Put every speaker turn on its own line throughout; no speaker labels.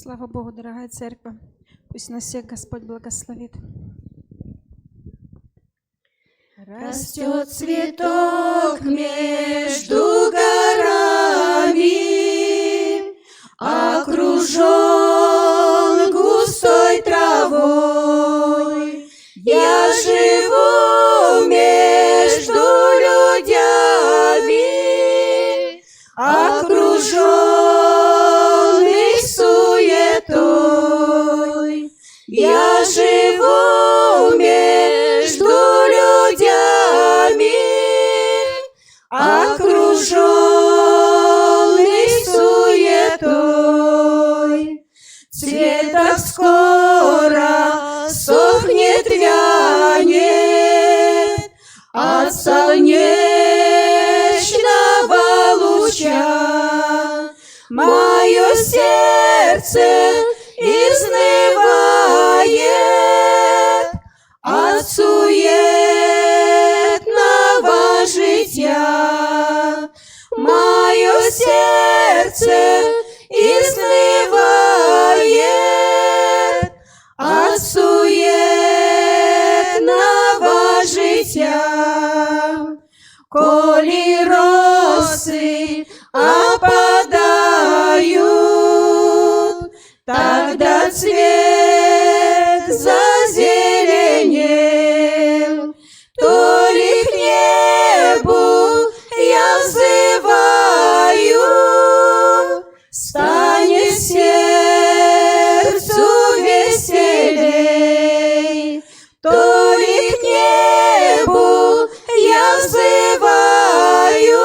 Слава Богу, дорогая церковь. Пусть нас всех Господь благословит.
Растет цветок между горами, окружен густой травой. Я живу между людьми, окруженный суетой. Я живу между людьми, окруженный суетой. Цветок скоро сохнет, вянет от солнечного луча. Мое сердце изнывает от суетного житья. Мое сердце изнывает от суетного житья. Коли росы опадают, тогда цвет зазеленел. То ли к небу я взываю, станет сердцу веселей. То ли к небу я взываю,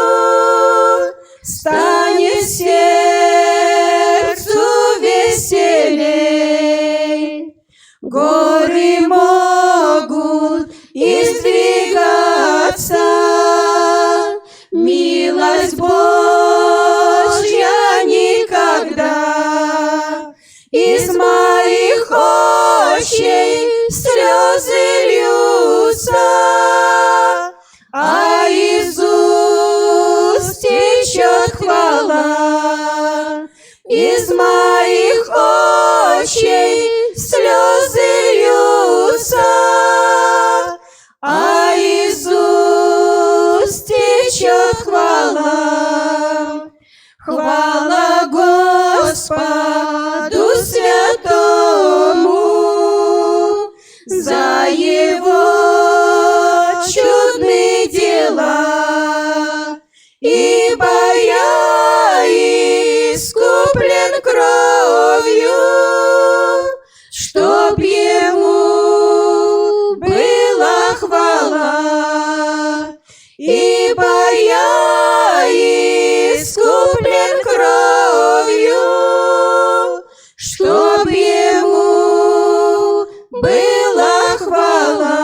станет сердцу веселей. Горы могут издвигаться, милость Божья никогда из моих очей слезы льются, а из уст течет хвала. Из моих очей слезы льются, а из уст течет хвала. Хвала Господу святому за Его чудные дела, ибо я искуплен кровью, чтоб Ему была хвала. Ибо я искуплен кровью, чтоб Ему была хвала.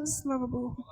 Слава Богу.